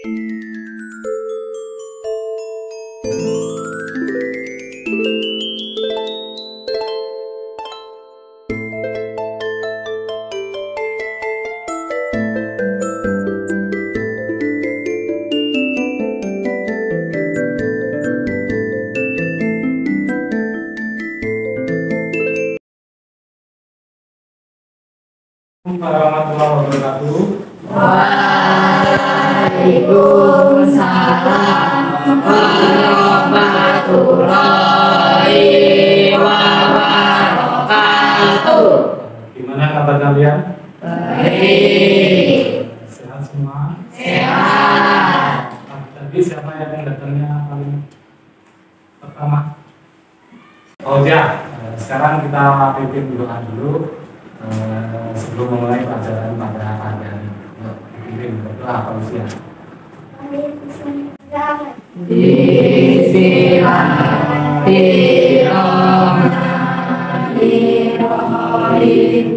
Warahmatullahi wabarakatuh. Waalaikumsalam warahmatullahi wabarakatuh. Gimana kabar kalian? Baik. Sehat semua? Sehat. Tadi siapa yang datangnya paling pertama? Oh ya, sekarang kita pimpin doa dulu sebelum memulai pelajaran pada pagi hari ini. Pimpin berdoa Pak Lucia. Bismillahirrahmanirrahim.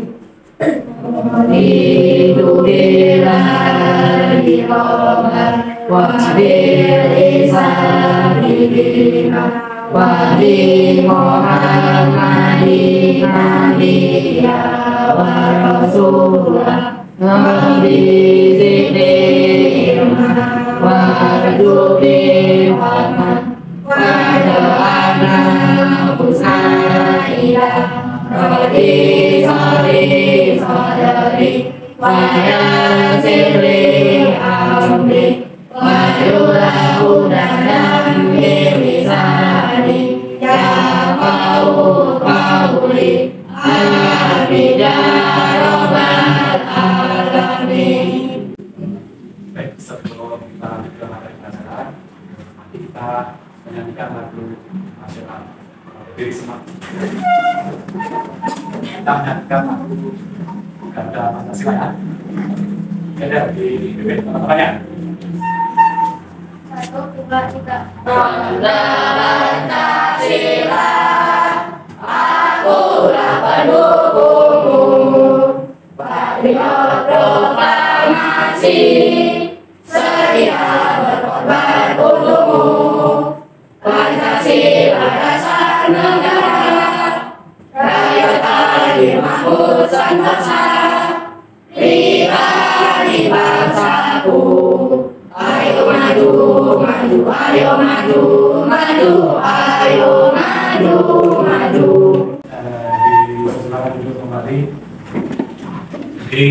Wa bi Muhammadin nabiyya wa rasulah nabi zidina wa dubi Muhammad wa ja'alna usaila rabbi sholli sadri wa yassirli amri wa yulahu dan bilisani ya qawli amin ya rabbal alamin. Baik, sebelum kita lanjut ke materi pelajaran, mari kita menyanyikan lagu nasional. Berdiri semua. Kita menyanyikan lagu Garda Pancasila ya. Ada di BB teman-temannya. 1, 2, 3. Garda Pancasila, akulah pendukungmu. Patriot proklamasi, setia berkorban untukmu. Pancasila dasar negara, rakyat adil makmur sentosa, pribadi bangsaku. Ayo maju, maju, ayo maju, maju, ayo maju, maju. Silakan duduk kembali. Jadi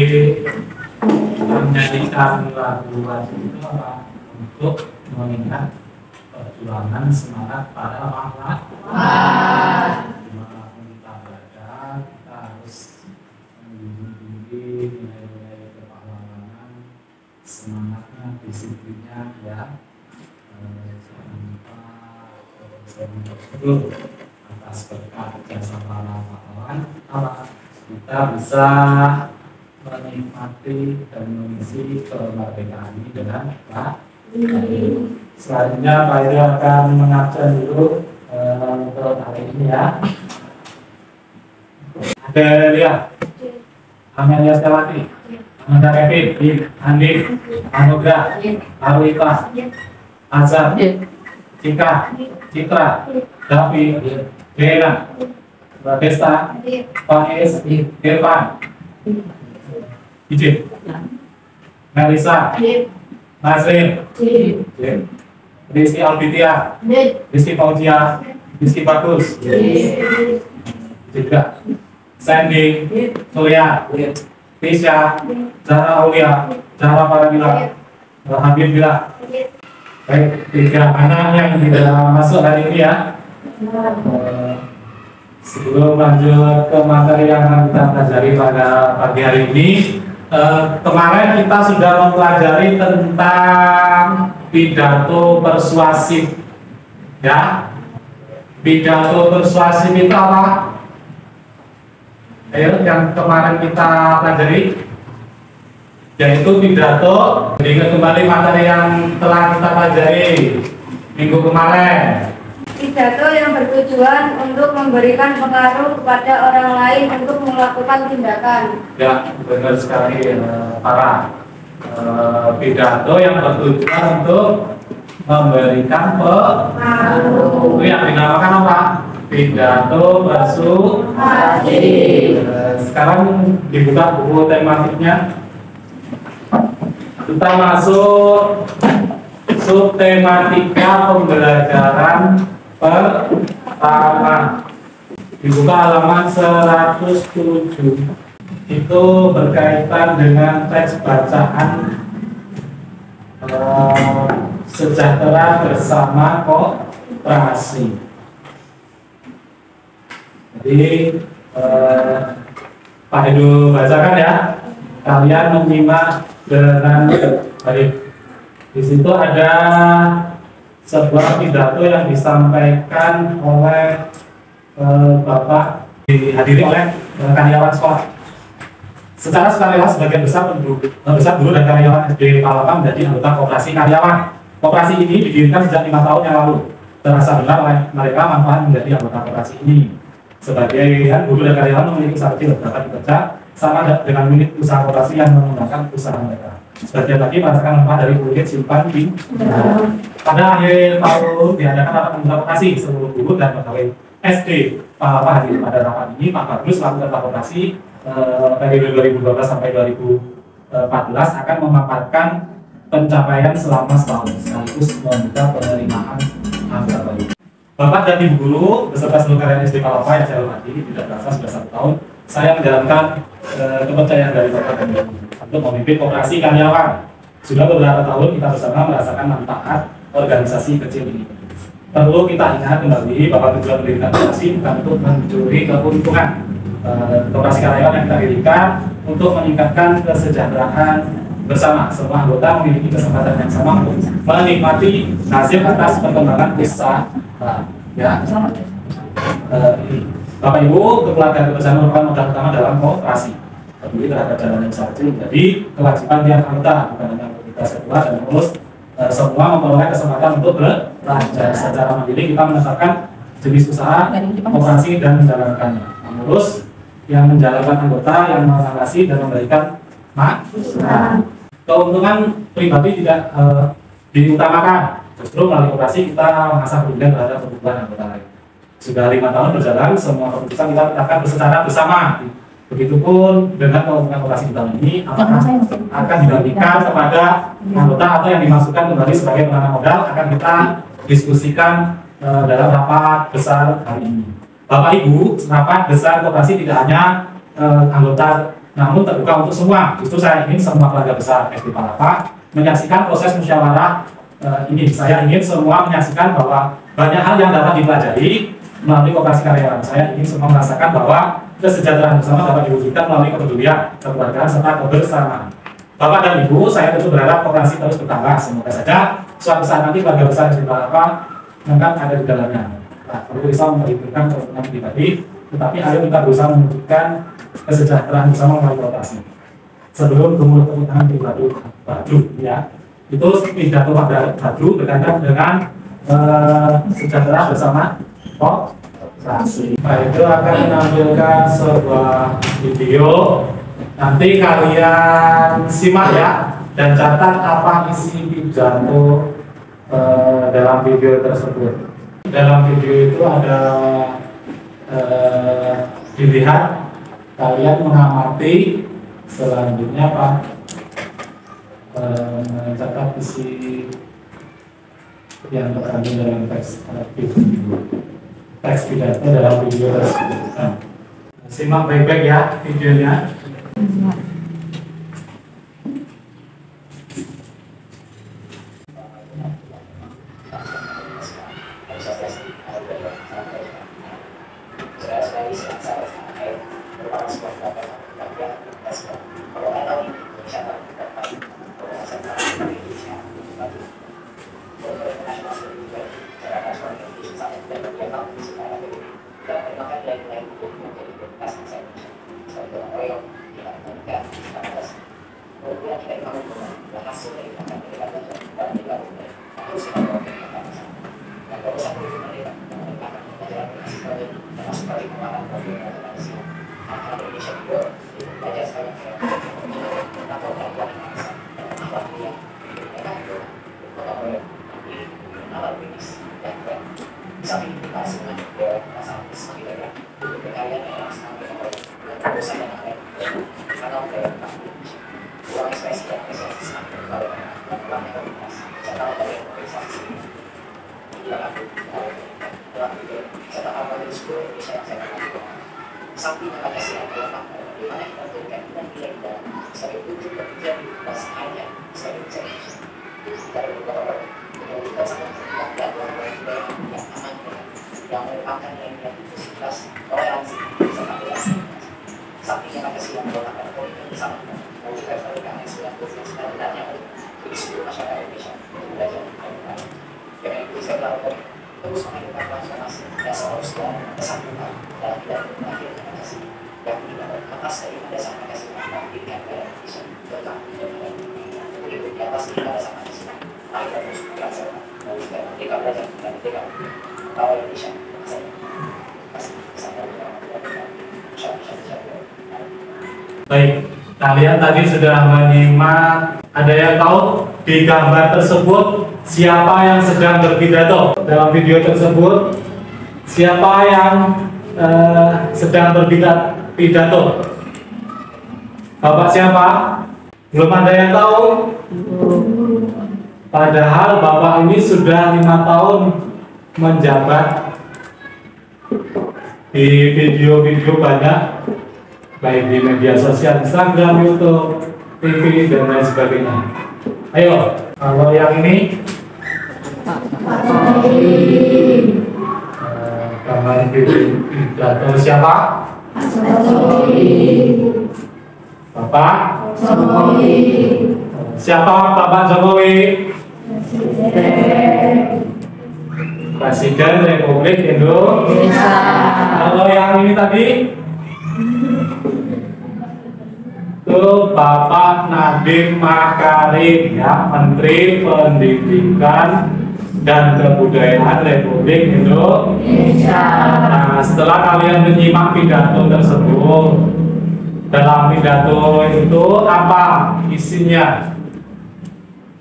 menyanyikan lagu-lagu itu apa? Untuk mengingat perjuangan semangat para pahlawan. Dimanapun kita berada, kita harus menjunjung tinggi nilai-nilai kepahlawanan, semangatnya, disiplinnya, ya. Jangan lupa betul atas berkat jasa para pahlawan kita bisa menikmati dan mengisi kemerdekaan ini dengan baik. Selanjutnya Pak Ida akan mengabsen dulu untuk hari ini ya. Adelia, Amelia Stewati, Amanda Kevin, Andi, Anugrah, Arwita, Azhar, Cika, Citra, Davi, Dena, Desta, Faiz, Irfan, Ijin, Melisa, Nazrin, Rizky Albitia, Rizky Fauzia, Rizky Bagus, juga Sandy, Surya, Tisha, Zahra Aulia, Zahra Paramila, Habib Bila. Baik, 3 anak yang tidak masuk hari ini ya. Sebelum lanjut ke materi yang akan kita pelajari pada pagi hari ini, kemarin kita sudah mempelajari tentang pidato persuasif, ya. Pidato persuasif itu apa? Ayo, yang kemarin kita pelajari, yaitu pidato. Ingat kembali materi yang telah kita pelajari minggu kemarin. Pidato yang bertujuan untuk memberikan pengaruh kepada orang lain untuk melakukan tindakan. Ya, benar sekali para. pidato yang bertujuan untuk memberikan pengaruh. Itu yang dinamakan apa? Pidato persuasi. Sekarang dibuka buku tematiknya. Kita masuk subtematika pembelajaran pertama. Dibuka halaman 107. Itu berkaitan dengan teks bacaan sejahtera bersama koperasi. Jadi Pak Edu bacakan ya. Kalian menyimak dengan baik. Di situ ada sebuah pidato yang disampaikan oleh Bapak, dihadiri oleh karyawan sekolah. Secara sukarela sebagian besar guru dan karyawan SD Palapa menjadi anggota koperasi karyawan. Koperasi ini didirikan sejak 5 tahun yang lalu. Terasa benar oleh mereka manfaat menjadi anggota koperasi ini. Sebagian guru dan karyawan memiliki usaha kecil dapat bekerja sama dengan unit usaha koperasi yang mengembangkan usaha mereka. Sebagian lagi merasakan manfaat dari unit simpan di pada akhir tahun diadakan rapat anggota koperasi seluruh guru dan pegawai SD Palapa hadir pada rapat ini. Pak Bagus selaku ketua koperasi periode 2012 sampai 2014 akan memaparkan pencapaian selama setahun sekaligus membuka penerimaan anggota baru. Bapak dan Ibu guru beserta seluruh karyawan SD Palapa yang saya hormati, tidak terasa sudah 1 tahun saya menjalankan kepercayaan dari Bapak dan Ibu untuk memimpin koperasi karyawan. Sudah beberapa tahun kita bersama merasakan manfaat organisasi kecil ini. Perlu kita ingat kembali bahwa tujuan mendirikan koperasi bukan untuk mencuri keuntungan. Koperasi karyawan yang kita dirikan untuk meningkatkan kesejahteraan bersama. Semua anggota memiliki kesempatan yang sama untuk menikmati hasil atas perkembangan usaha. Ya. Bapak Ibu, kekeluargaan kebersamaan merupakan modal utama dalam koperasi. Peduli terhadap jalannya usaha kecil menjadi kewajiban tiap anggota, bukan hanya untuk kita sekolah dan pengurus. Semua memperoleh kesempatan untuk belajar secara mandiri. Kita menetapkan jenis usaha koperasi dan menjalankannya. Pengurus yang menjalankan anggota yang mengawasi dan memberikan masukan. Keuntungan pribadi tidak diutamakan. Justru melalui koperasi kita mengasah kepedulian terhadap kebutuhan anggota lain. Sudah 5 tahun berjalan, semua keputusan kita tetapkan secara bersama. Begitupun dengan keuntungan koperasi di tahun ini, apakah akan dibagikan kepada anggota atau yang dimasukkan kembali sebagai penanam modal akan kita diskusikan dalam rapat besar hari ini. Bapak Ibu, rapat besar koperasi tidak hanya anggota, namun terbuka untuk semua. Justru saya ingin semua keluarga besar SD Palapa menyaksikan proses musyawarah ini. Saya ingin semua menyaksikan bahwa banyak hal yang dapat dipelajari melalui koperasi karyawan. Saya ingin semua merasakan bahwa kesejahteraan bersama dapat diwujudkan melalui kepedulian, kekeluargaan, serta kebersamaan. Bapak dan Ibu, saya tentu berharap koperasi terus bertambah. Semoga saja suatu saat nanti keluarga besar SD Palapa akan ada di dalamnya. Nah, perlu bisa memperhitungkan keuntungan pribadi, tetapi ayo kita berusaha mewujudkan kesejahteraan bersama melalui koperasi. Sebelum kemudian pribadi baju, ya, itu pidato pada baju berkaitan dengan sejahtera bersama koperasi. Nah, itu akan menampilkan sebuah video. Nanti kalian simak ya dan catat apa isi pidato dalam video tersebut. Dalam video itu ada dilihat, kalian mengamati, selanjutnya Pak mencatat isi yang terkandung dalam teks pidato dalam video tersebut. Nah, simak baik-baik ya videonya. Baik, kalian tadi sudah menyimak. Ada yang tahu di gambar tersebut siapa yang sedang berpidato? Dalam video tersebut siapa yang sedang berpidato? Bapak siapa? Belum ada yang tahu? Padahal Bapak ini sudah 5 tahun menjabat. Di video-video banyak, baik di media sosial, Instagram, YouTube, TV, dan lain sebagainya. Ayo, kalau yang ini gambar pidato siapa? Bapak Jokowi. Siapa Bapak Jokowi? Presiden Republik Indonesia. Kalau yang ini tadi itu Bapak Nadiem Makarim, ya, Menteri Pendidikan dan Kebudayaan Republik Indonesia. Nah, setelah kalian menyimak pidato tersebut, dalam pidato itu apa isinya?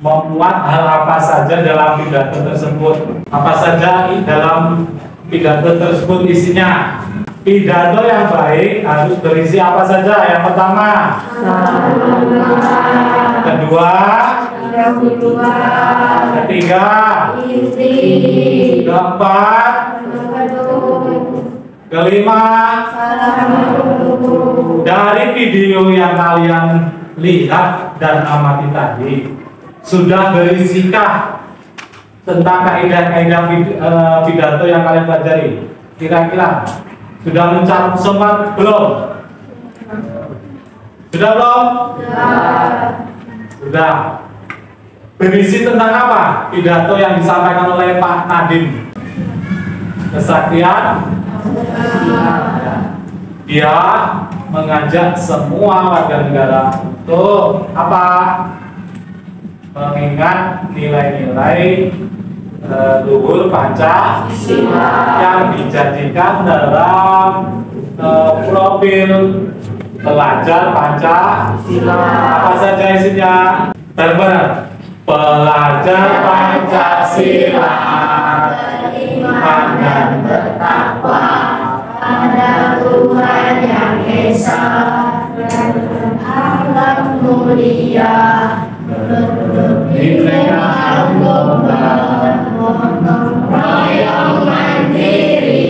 Memuat hal apa saja dalam pidato tersebut? Apa saja dalam pidato tersebut isinya? Pidato yang baik harus berisi apa saja? Yang pertama, kedua, ketiga, keempat, kelima. Dari video yang kalian lihat dan amati tadi, sudah berisikah tentang kaidah-kaidah pidato yang kalian pelajari? Kira-kira sudah mencakup semua belum? Sudah belum? Sudah. Berisi tentang apa pidato yang disampaikan oleh Pak Nadiem? Kesaktian. Dia mengajak semua warga negara untuk apa? Mengingat nilai-nilai luhur Pancasila yang dijadikan dalam profil pelajar Pancasila. Apa saja isinya? Benar-benar pelajar Pancasila beriman dan bertakwa pada Tuhan yang Esa dan alam mulia. Bineka royong mandiri,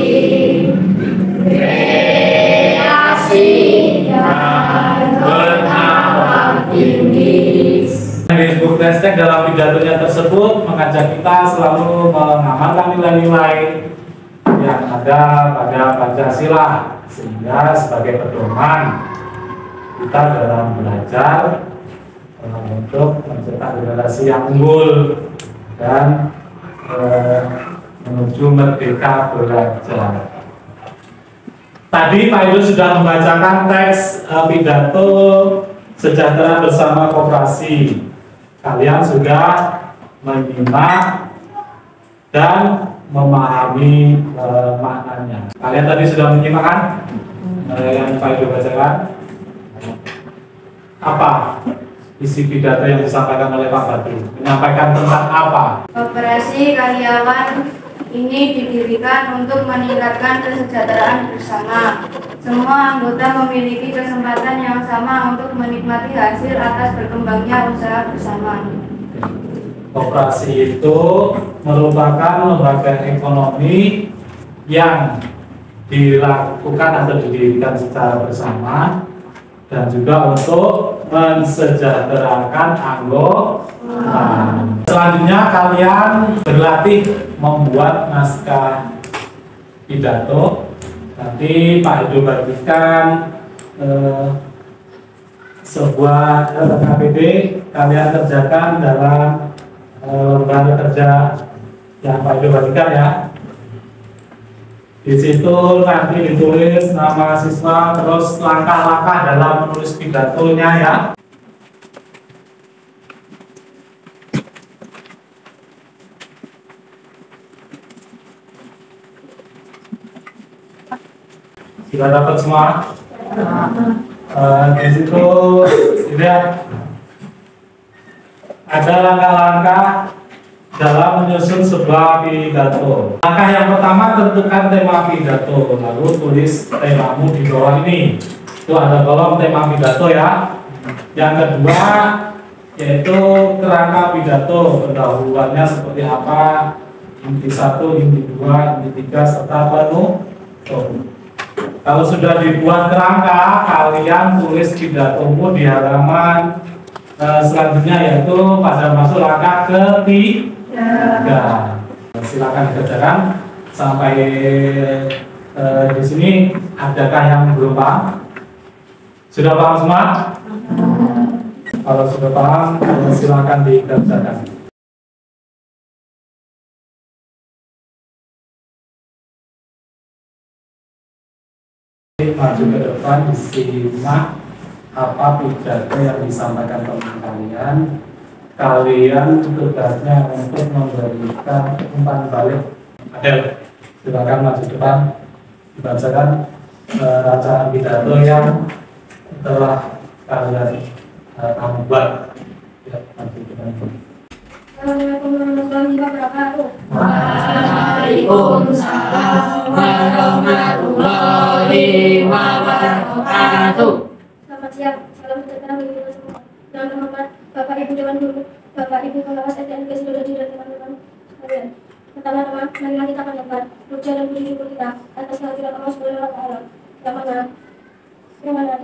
kreasi dan bernama tinggi. Disebut Restek dalam pidatonya tersebut mengajak kita selalu mengamalkan nilai-nilai yang ada pada Pancasila, sehingga sebagai pedoman kita dalam belajar untuk mencetak generasi yang unggul dan menuju merdeka belajar. Tadi Pak Ibu sudah membacakan teks pidato Sejahtera Bersama Koperasi. Kalian sudah menyimak dan memahami maknanya. Kalian tadi sudah menyimak kan? Yang Pak Ibu bacakan. Apa isi pidato yang disampaikan oleh Pak Badru? Menyampaikan tentang apa? Koperasi karyawan ini didirikan untuk meningkatkan kesejahteraan bersama. Semua anggota memiliki kesempatan yang sama untuk menikmati hasil atas berkembangnya usaha bersama. Koperasi itu merupakan lembaga ekonomi yang dilakukan atau didirikan secara bersama dan juga untuk mensejahterakan anggota. Selanjutnya kalian berlatih membuat naskah pidato. Nanti Pak Edo bagikan sebuah KPD kalian kerjakan dalam lembaga kerja yang Pak Edo bagikan ya. Di situ nanti ditulis nama siswa, terus langkah-langkah dalam menulis pidatonya ya. Sudah dapat semua? Di situ lihat ada langkah-langkah dalam menyusun sebuah pidato. Langkah yang pertama, tentukan tema pidato, lalu tulis temamu di bawah ini. Itu ada kolom tema pidato ya. Yang kedua yaitu kerangka pidato, pendahuluannya seperti apa, inti 1, inti 2, inti 3 serta penutup. Kalau sudah dibuat kerangka, kalian tulis pidatomu di halaman selanjutnya, yaitu pada masuk langkah ketiga. Silakan dikerjakan sampai di sini. Adakah yang belum paham? Sudah paham semua? Kalau sudah paham, silakan dikerjakan. Maju ke depan, disimak apa pidato yang disampaikan teman kalian. Kalian tugasnya untuk memberikan umpan balik. Adel, silakan maju depan, dibacakan racaan pidato yang telah kalian buat. Ya, maju depan. Assalamualaikum warahmatullahi wabarakatuh. Waalaikumsalam warahmatullahi wabarakatuh. Selamat siang, salam sejahtera bagi kita semua. Dengan hormat Bapak Ibu Dewan Guru, Bapak Ibu Pengawas STNK Sidodadi dan teman-teman sekalian. Pertama-tama, marilah kita panjatkan puja dan puji syukur kita atas kehadiran Allah Subhanahu wa Ta'ala. Yang mana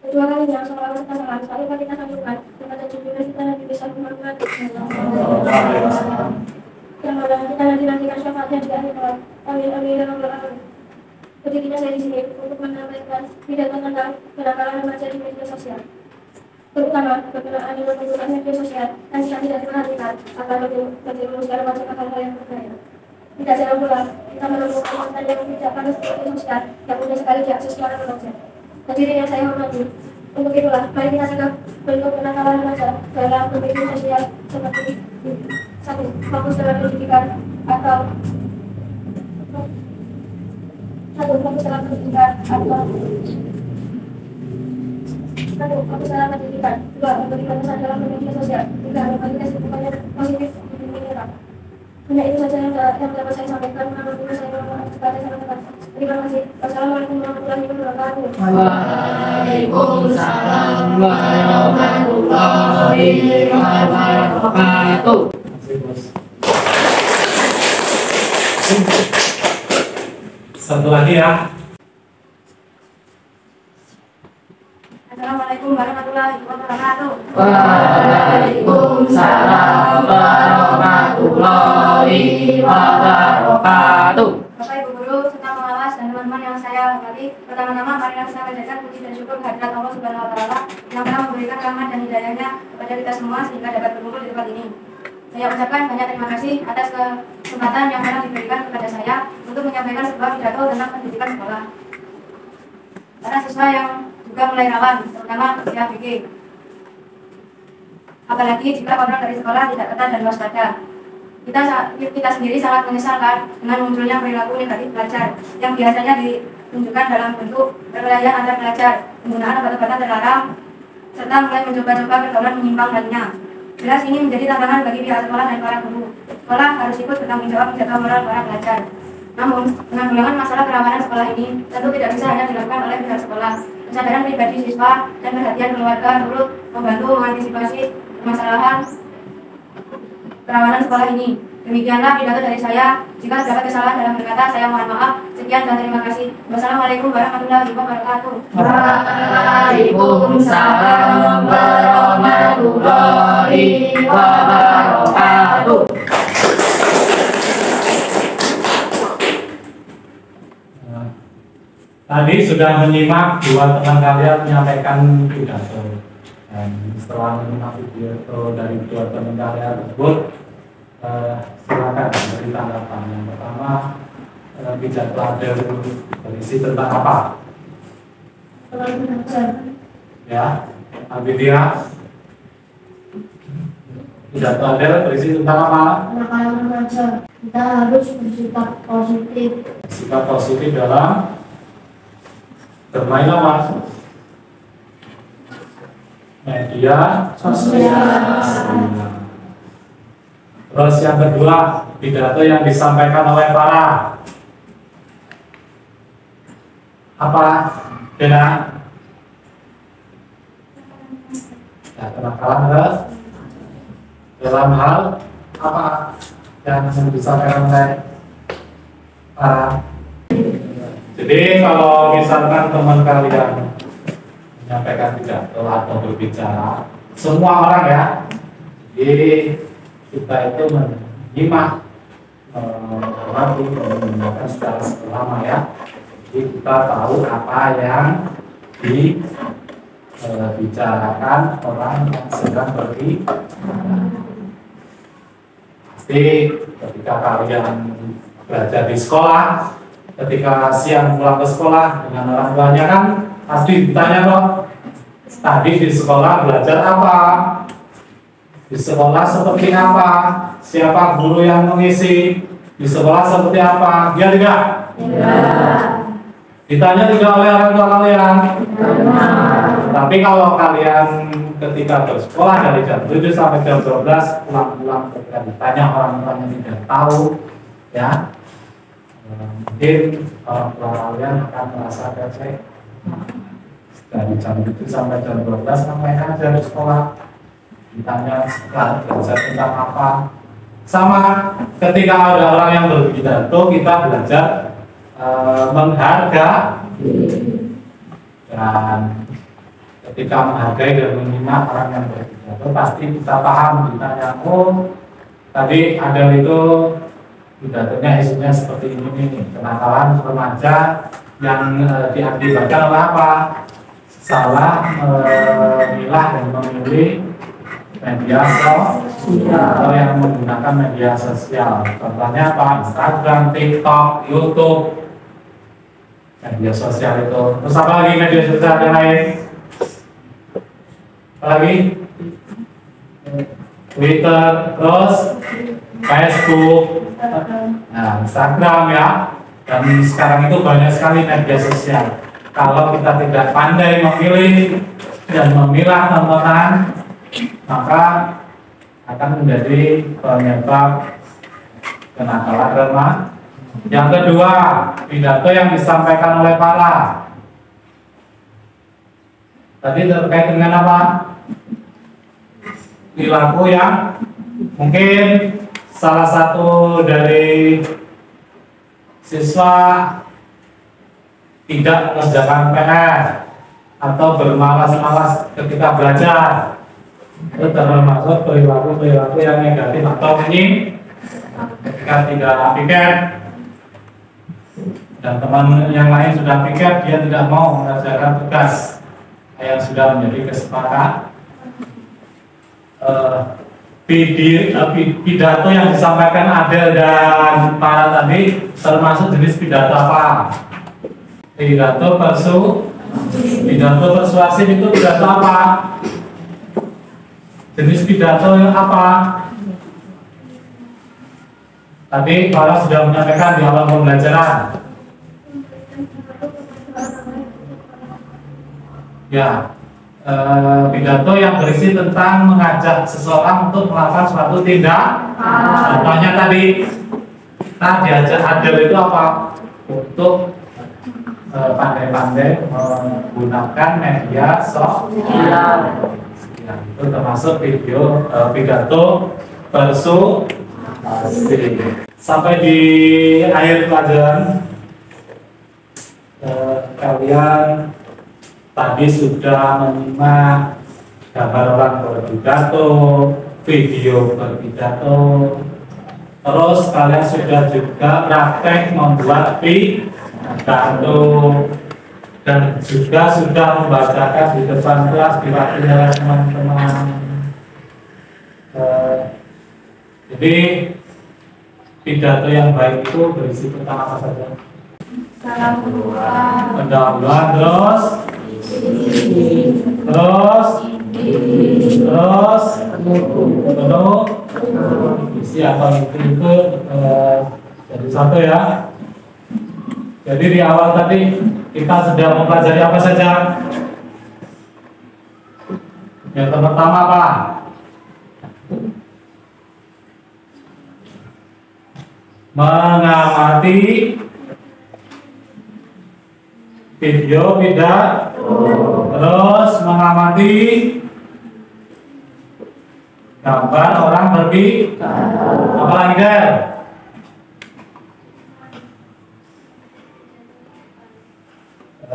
kedua kalinya salawat serta salam selalu kita sanjungkan kepada junjungan kita Nabi besar Muhammad. Yang mana kita nantikan syafaatnya di akhir kelak. Amin amin ya rabbal alamin. Berdirinya saya di sini untuk menyampaikan pidato tentang kenakalan remaja di media sosial, terutama berkenaan dengan penggunaan media sosial yang tidak diperhatikan akan menjerumuskan remaja ke hal-hal yang berbahaya. Tidak jarang pula kita menemukan konten yang tidak pantas di media sosial yang mudah sekali diakses para remaja. Hadirin yang saya hormati, untuk itulah mari kita cegah bentuk kenakalan remaja dalam media sosial seperti 1. Fokus dalam pendidikan atau fokus dalam pendidikan. 2. Memberikan pesan dalam media sosial. 3. Berbagi kesimpulannya positif di dunia. Hanya itu saja yang dapat saya sampaikan. Menurut saya mohon kepada teman-teman. Terima kasih. Wassalamualaikum warahmatullahi wabarakatuh. Waalaikumsalam warahmatullahi wabarakatuh. Satu lagi ya. Assalamualaikum warahmatullahi wabarakatuh. Waalaikumsalam warahmatullahi wabarakatuh. Bapak Ibu Guru, serta pengawas dan teman-teman yang saya hormati, pertama-tama marilah kita panjatkan puji dan syukur kehadirat Allah Subhanahu wa Ta'ala yang telah memberikan rahmat dan hidayahnya kepada kita semua sehingga dapat berkumpul di tempat ini. Saya ucapkan banyak terima kasih atas kesempatan yang telah diberikan kepada saya untuk menyampaikan sebuah pidato tentang pendidikan sekolah. Para siswa yang juga mulai rawan, terutama usia BG. Apalagi jika orang dari sekolah tidak ketat dan waspada. Kita sendiri sangat menyesalkan dengan munculnya perilaku negatif pelajar yang biasanya ditunjukkan dalam bentuk perkelahian antar pelajar, penggunaan obat-obatan terlarang, serta mulai mencoba-coba pergaulan menyimpang lainnya. Jelas ini menjadi tantangan bagi pihak sekolah dan para guru. Sekolah harus ikut bertanggung jawab menjaga moral para pelajar. Namun, penanggulangan masalah kerawanan sekolah ini tentu tidak bisa hanya dilakukan oleh pihak sekolah. Kesadaran pribadi siswa dan perhatian keluarga turut membantu mengantisipasi permasalahan kerawanan sekolah ini. Demikianlah pidato dari saya. Jika terdapat kesalahan dalam berkata, saya mohon maaf. Sekian dan terima kasih. Wassalamualaikum warahmatullahi wabarakatuh. Waalaikumsalam warahmatullahi wabarakatuh. Tadi sudah menyimak dua teman kalian menyampaikan pidato, dan setelah menyimak pidato dari dua teman kalian tersebut, silakan beri tanggapan. Yang pertama, pidato ada berisi tentang apa? Ya, Abidia. Pidato ada berisi tentang apa? Anak-anak remaja, kita harus bersikap positif. Sikap positif dalam bermain apa? Media sosial. Terus yang kedua, pidato yang disampaikan oleh para apa? Dena? Ya, kenakalan terus dalam hal apa yang disampaikan oleh para. Jadi kalau misalkan teman kalian menyampaikan pidato atau berbicara, semua orang ya, jadi kita itu menyimak, mengamati, mendengarkan secara seksama ya. Jadi kita tahu apa yang dibicarakan orang yang sedang berbicara. Pasti ketika kalian belajar di sekolah, ketika siang pulang ke sekolah dengan orang tuanya kan pasti ditanya kok, tadi di sekolah belajar apa, di sekolah seperti apa, siapa guru yang mengisi, di sekolah seperti apa, ya tidak? Ya. Ditanya tidak oleh orang tua kalian. Tapi kalau kalian ketika bersekolah dari jam 7 sampai jam 12 pulang-pulang ketika ditanya orang tuanya tidak tahu, ya mungkin orang tua kalian akan merasa kecewa. Dari jam 7 sampai jam 12 ngapain aja di sekolah, ditanya setelah belajar tentang apa. Sama ketika ada orang yang berpidato, kita belajar menghargai, dan ketika menghargai dan menyimak orang yang berpidato pasti kita paham. Ditanya, oh tadi ada itu pidatonya isunya seperti ini, kenakalan remaja yang diakibatkan oleh apa? Salah memilah dan memilih media sosial atau yang menggunakan media sosial. Contohnya apa? Instagram, TikTok, YouTube, media sosial itu. Terus apa lagi media sosial yang lain? Apa lagi? Twitter, terus Facebook, nah, Instagram ya. Dan sekarang itu banyak sekali media sosial. Kalau kita tidak pandai memilih dan memilah tontonan, maka akan menjadi penyebab kenakalan remaja. Yang kedua, pidato yang disampaikan oleh para tadi terkait dengan apa? Perilaku yang mungkin salah satu dari siswa tidak mengerjakan PR atau bermalas-malas ketika belajar, itu termasuk perilaku yang negatif atau ini ketika tidak piket dan teman yang lain sudah piket, dia tidak mau mengerjakan tugas yang sudah menjadi kesepakatan. Pidato yang disampaikan Adel dan para tadi termasuk jenis pidato apa? Pidato persuasif itu pidato apa? Jenis pidato yang apa? Tadi para sudah menyampaikan di awal pembelajaran. Ya, pidato yang berisi tentang mengajak seseorang untuk melakukan suatu tindak. Contohnya tadi Nah, diajak adil itu apa? Untuk pandai-pandai menggunakan media sosial. Ya, itu termasuk pidato persuasi. Sampai di akhir pelajaran kalian tadi sudah menyimak gambar orang berpidato, video berpidato, terus kalian sudah juga praktek membuat pidato dan juga sudah membacakan di depan kelas diwakili oleh teman-teman. Jadi pidato yang baik itu berisi tentang apa saja? Pendahuluan, terus penuh isi atau itu jadi satu ya. Jadi di awal tadi kita sudah mempelajari apa saja? Yang pertama apa? Mengamati video pidato, terus mengamati gambar orang berpidato. Apa lagi Del?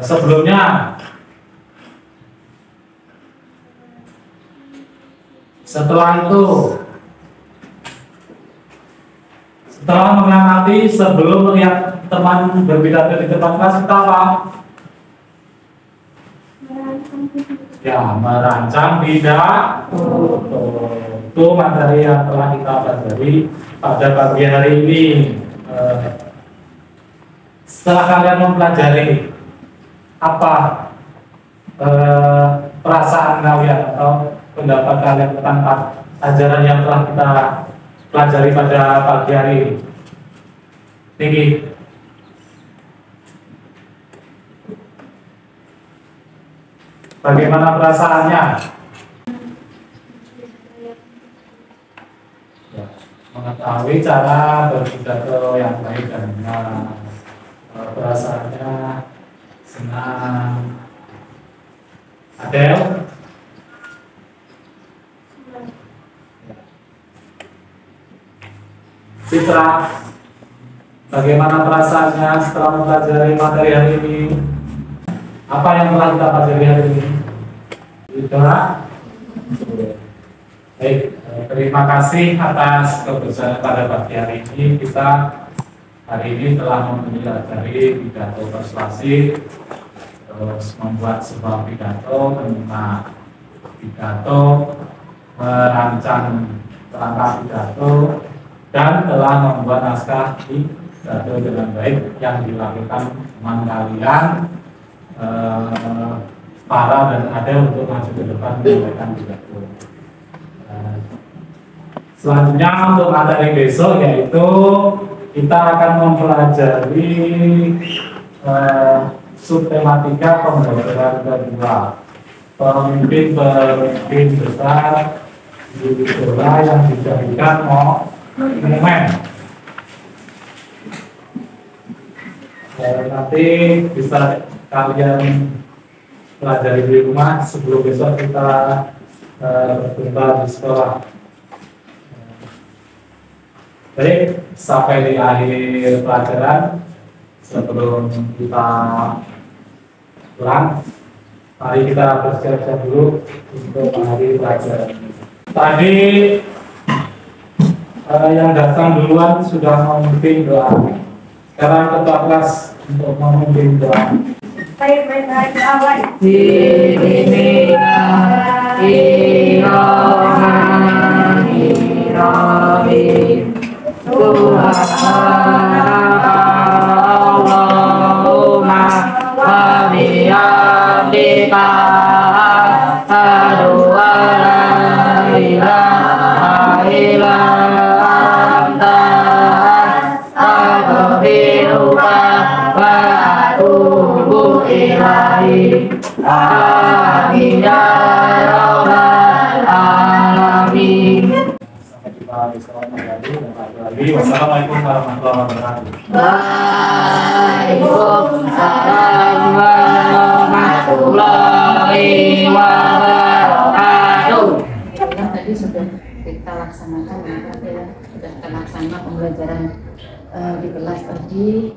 Sebelumnya, setelah itu, setelah mengamati sebelum melihat teman berpidato di depan kelas kita apa? Ya, merancang pidato. Itu materi yang telah kita pelajari pada pagi hari ini. Setelah kalian mempelajari apa perasaan kalian atau pendapat kalian tentang ajaran yang telah kita pelajari pada pagi hari ini? Tinggi. Bagaimana perasaannya? Ya, mengetahui cara berpidato yang baik dan benar. Perasaannya senang. Adel? Citra, bagaimana perasaannya setelah mempelajari materi hari ini? Apa yang telah kita pelajari hari ini? Tidak. Baik, terima kasih atas kebersamaan pada pagi hari ini. Kita hari ini telah mempelajari pidato persuasi, terus membuat sebuah pidato, menyimak pidato, merancang kerangka pidato, dan telah membuat naskah pidato dengan baik yang dilakukan teman kalian para dan ada untuk maju ke depan menyampaikan pidato. Selanjutnya untuk materi besok yaitu kita akan mempelajari subtematika pembelajaran kedua, pemimpin besar di idola yang dijadikan monumen. Nanti bisa kalian pelajari di rumah sebelum besok kita berjumpa di sekolah. Baik, sampai di akhir pelajaran sebelum kita pulang, mari kita bersiap-siap dulu untuk mengakhiri pelajaran. Tadi yang datang duluan sudah memimpin doa. Sekarang ketua kelas untuk memimpin doa. Allahumma wa bihamdika asyhadu an la ilaha illa anta astaghfiruka wa atubu ilaik. Amin ya rabbal alamin. Sampai jumpa di sekolah kembali. Wassalamualaikum warahmatullahi wabarakatuh. Waalaikumsalam warahmatullahi wabarakatuh. Tadi sudah kita laksanakan ya, sudah kita laksanakan pembelajaran di kelas tadi,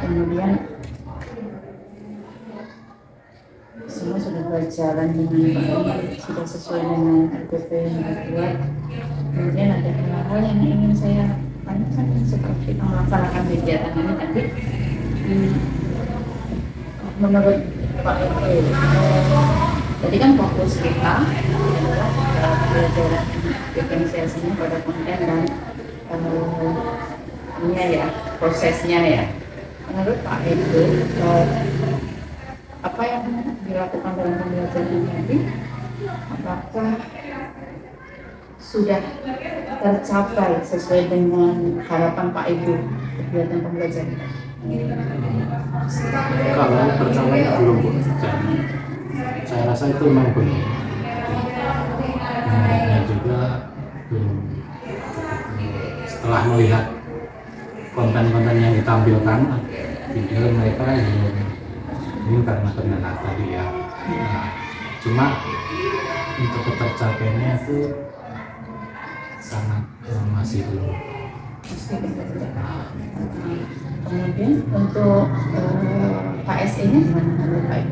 kemudian semua sudah berjalan dengan baik, sudah sesuai dengan RPP yang dibuat. Kemudian ada hal-hal yang ingin saya tanyakan seperti melaksanakan kegiatan ini tadi. Menurut Pak Eko, tadi kan fokus kita adalah pelajaran diferensiasinya pada konten dan prosesnya ya. Menurut Pak Eko, apa yang dilakukan dalam pembelajaran tadi, apakah sudah tercapai sesuai dengan harapan Pak Ibu kegiatan pembelajaran? Kalau tercapai belum, dan saya rasa itu memang belum. Dan juga belum. Setelah melihat konten-konten yang ditampilkan, video mereka belum. Ini karena kendala tadi ya. Nah, cuma untuk ketercapaiannya itu sangat masih belum. Kemudian untuk KSE-nya gimana menurut Pak?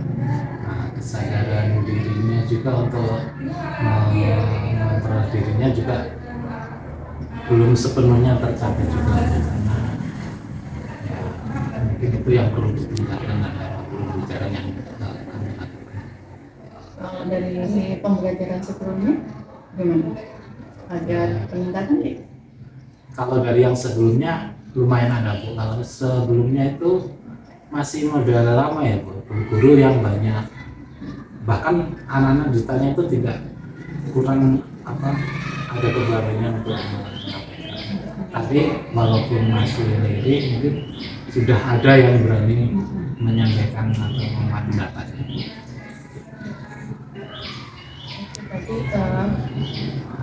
Nah, kesadaran dirinya juga untuk mengontrol dirinya juga belum sepenuhnya tercapai juga, karena ya, mungkin itu yang perlu ditingkatkan adalah pembelajaran yang kami lakukan. Kalau dari pembelajaran sebelumnya gimana? Ada peningkatan ya? Kalau dari yang sebelumnya lumayan ada Bu. Kalau sebelumnya itu masih model lama ya Bu. Guru yang banyak, bahkan anak-anak ditanya itu tidak kurang ada keberanian untuk menyampaikan. Tapi walaupun masih lirik, mungkin sudah ada yang berani menyampaikan atau memanfaatkan datanya. Tapi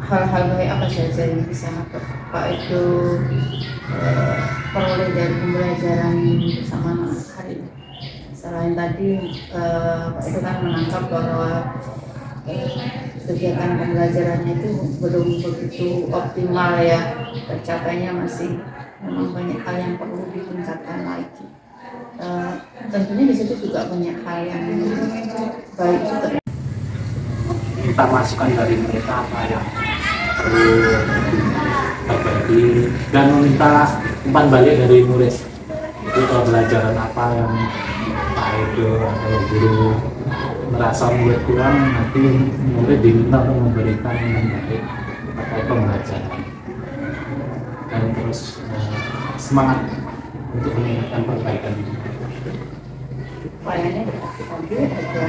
hal-hal baik apa saja yang bisa Pak itu peroleh dari pembelajaran bersama hari ini? Selain tadi Pak itu kan menangkap bahwa kegiatan pembelajarannya itu belum begitu optimal ya, tercapainya masih memang banyak hal yang perlu ditingkatkan lagi. Tentunya di situ juga banyak hal yang baik juga. Kita masukkan dari mereka apa yang perlu diperbaiki dan meminta umpan balik dari murid. Itu pembelajaran apa yang Pak Edo atau guru merasa murid kurang, nanti murid diminta untuk memberikan yang baik terkait pembelajaran, dan terus semangat untuk meningkatkan perbaikan ini. Lainnya tadi ada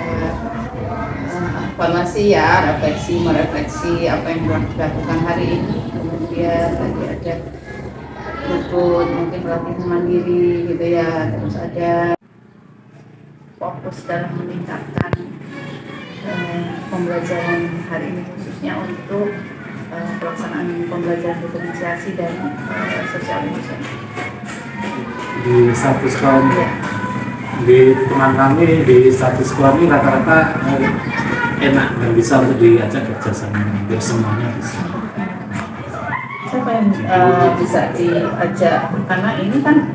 evaluasi ya, merefleksi apa yang dilakukan hari ini. Kemudian tadi ada luput, mungkin pelatihan mandiri gitu ya. Terus ada fokus dalam meningkatkan pembelajaran hari ini, khususnya untuk pelaksanaan pembelajaran diferensiasi dan sosial emosional Di satu sekolah ini, di teman kami di satu sekolah ini rata-rata enak dan bisa untuk diajak kerjasama, biar semuanya bisa. Siapa yang bisa diajak, karena ini kan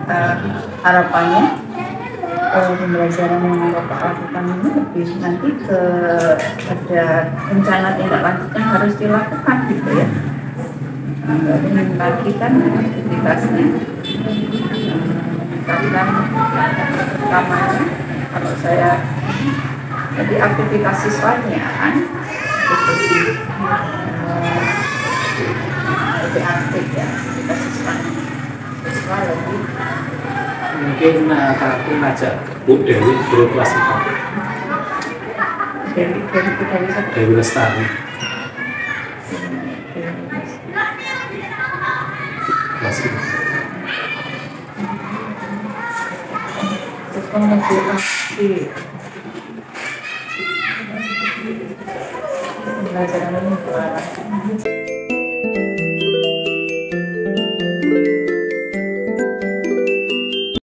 harapannya pembelajaran yang Bapak lakukan ini lebih nanti ke ada rencana tindak lanjut yang harus dilakukan gitu ya. Jadi memperhatikan aktivitasnya, meningkatkan utamanya kalau saya jadi aktivitas siswanya kan lebih aktif ya, aktivitas siswa lebih. Mungkin kami ngajak Bu Dewi guru kelas 4 Dewi Lestari kelas 5. Terus memotivasi pembelajaran ini ke arah